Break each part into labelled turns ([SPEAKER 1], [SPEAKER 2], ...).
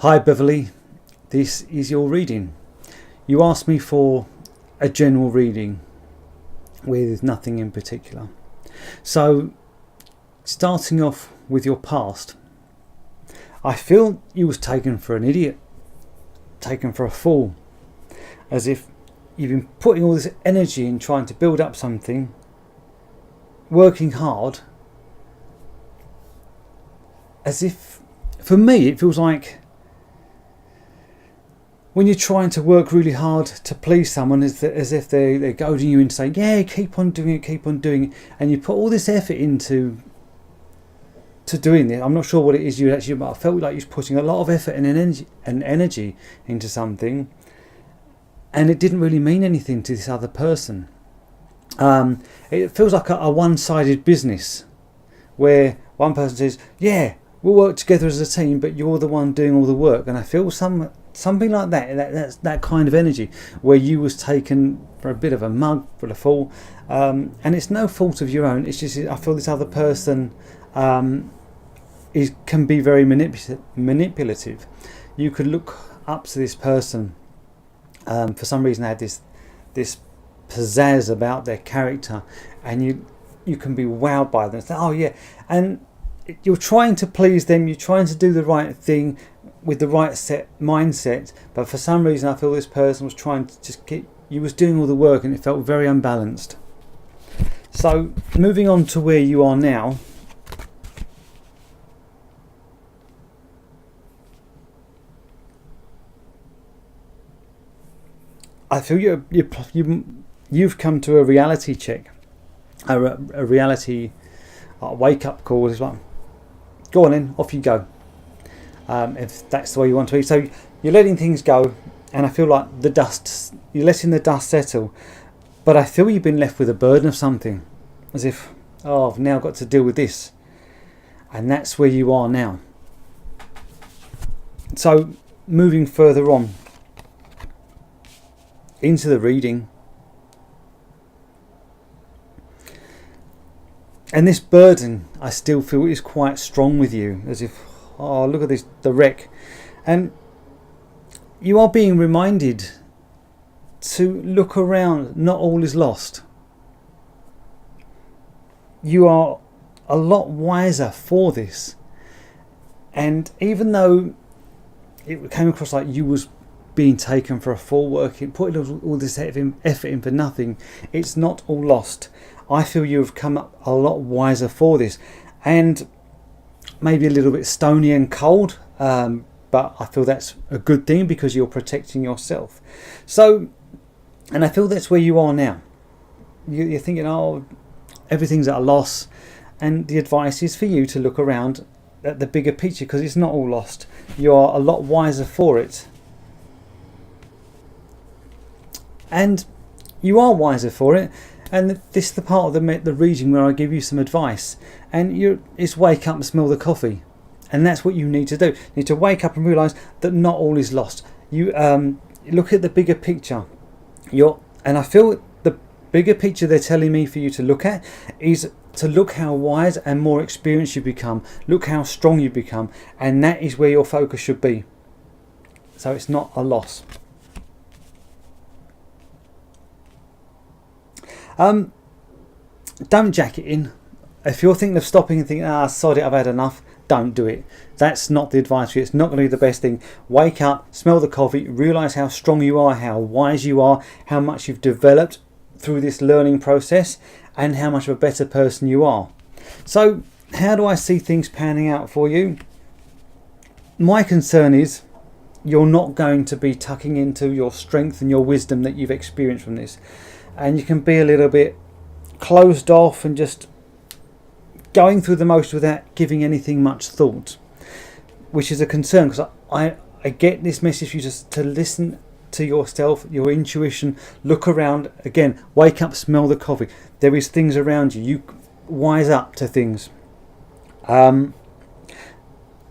[SPEAKER 1] Hi Beverly, this is your reading. You asked me for a general reading with nothing in particular. So, starting off with your past, I feel you was taken for an idiot, taken for a fool, as if you've been putting all this energy in trying to build up something, working hard, as if, for me, it feels like when you're trying to work really hard to please someone, as if they're goading you into saying, yeah, keep on doing it, and you put all this effort into doing it. I'm not sure what it is you actually, but I felt like you're putting a lot of effort and energy into something, and it didn't really mean anything to this other person. It feels like a one-sided business where one person says, yeah, we'll work together as a team, but you're the one doing all the work. And I feel something like that's that kind of energy where you was taken for a bit of a mug, for a fool, and it's no fault of your own. It's just I feel this other person can be very manipulative. You could look up to this person. For some reason they had this pizzazz about their character, and you can be wowed by them. Oh yeah, and you're trying to please them, you're trying to do the right thing with the right mindset, but for some reason I feel this person was trying to just you was doing all the work, and it felt very unbalanced. So moving on to where you are now, I feel you've come to a reality check, a reality wake-up call. Is like, go on in, off you go, if that's the way you want to be. So you're letting things go, and I feel like you're letting the dust settle, but I feel you've been left with a burden of something, as if, oh, I've now got to deal with this, and that's where you are now. So moving further on into the reading, and this burden I still feel is quite strong with you, as if, oh, look at this, the wreck, and you are being reminded to look around. Not all is lost. You are a lot wiser for this, and even though it came across like you was being taken for a fool, putting all this effort in for nothing, it's not all lost. I feel you have come up a lot wiser for this, and maybe a little bit stony and cold, but I feel that's a good thing because you're protecting yourself. So, and I feel that's where you are now. You're thinking, oh, everything's at a loss, and the advice is for you to look around at the bigger picture, because it's not all lost. You are a lot wiser for it. And you are wiser for it, and this is the part of the reading where I give you some advice, and it's wake up and smell the coffee, and that's what you need to do. You need to wake up and realise that not all is lost. You look at the bigger picture. And I feel the bigger picture they're telling me for you to look at is to look how wise and more experienced you become. Look how strong you become, and that is where your focus should be. So it's not a loss. Don't jack it in. If you're thinking of stopping and thinking, sod it, I've had enough, don't do it. That's not the advice for you. It's not going to be the best thing. Wake up, smell the coffee, realise how strong you are, how wise you are, how much you've developed through this learning process, and how much of a better person you are. So, how do I see things panning out for you? My concern is you're not going to be tucking into your strength and your wisdom that you've experienced from this. And you can be a little bit closed off and just going through the motions without giving anything much thought, which is a concern, because I get this message for you just to listen to yourself, your intuition, look around, again, wake up, smell the coffee. There is things around you. You wise up to things. And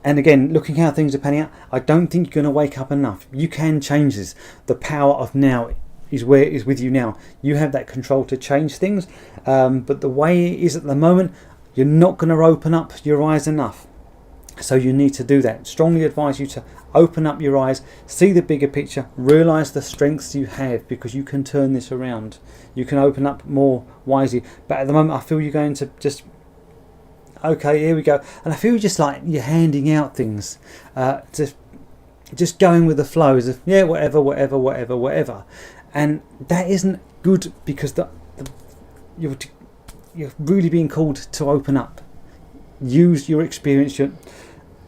[SPEAKER 1] again, looking how things are panning out, I don't think you're going to wake up enough. You can change this. The power of now is where it is with you now. You have that control to change things, but the way it is at the moment, you're not going to open up your eyes enough. So you need to do that. Strongly advise you to open up your eyes, see the bigger picture, realise the strengths you have, because you can turn this around. You can open up more wisely. But at the moment, I feel you're going to just, okay, here we go. And I feel just like you're handing out things, just going with the flow, as if, yeah, whatever. And that isn't good, because you're really being called to open up. Use your experience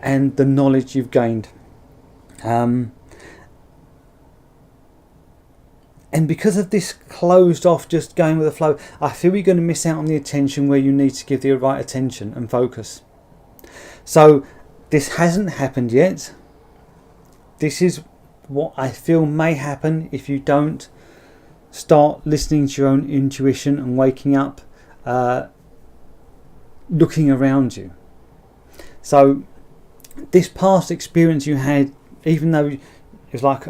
[SPEAKER 1] and the knowledge you've gained. And because of this closed off, just going with the flow, I feel you're going to miss out on the attention where you need to give the right attention and focus. So this hasn't happened yet. This is what I feel may happen if you don't start listening to your own intuition and waking up, looking around you. So this past experience you had, even though it was like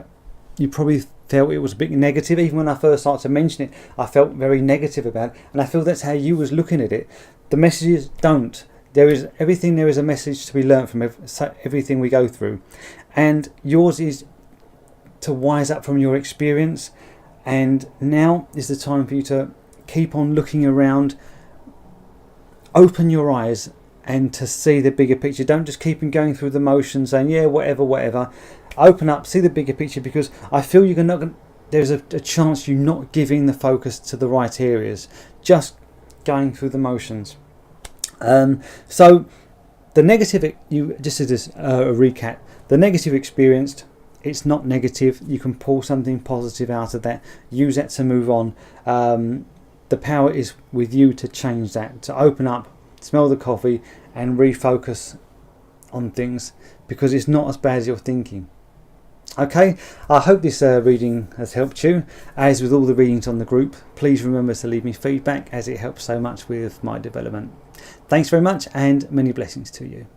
[SPEAKER 1] you probably felt it was a bit negative, even when I first started to mention it, I felt very negative about it, and I feel that's how you was looking at it. The messages don't. There is a message to be learnt from everything we go through, and yours is to wise up from your experience. And now is the time for you to keep on looking around, open your eyes, and to see the bigger picture. Don't just keep on going through the motions saying, yeah, whatever. Open up, see the bigger picture, because I feel there's a chance you're not giving the focus to the right areas, just going through the motions. So the negative, just as a recap, the negative experienced, it's not negative. You can pull something positive out of that, use that to move on. The power is with you to change that, to open up, smell the coffee, and refocus on things, because it's not as bad as you're thinking. Okay, I hope this reading has helped you. As with all the readings on the group, please remember to leave me feedback, as it helps so much with my development. Thanks very much, and many blessings to you.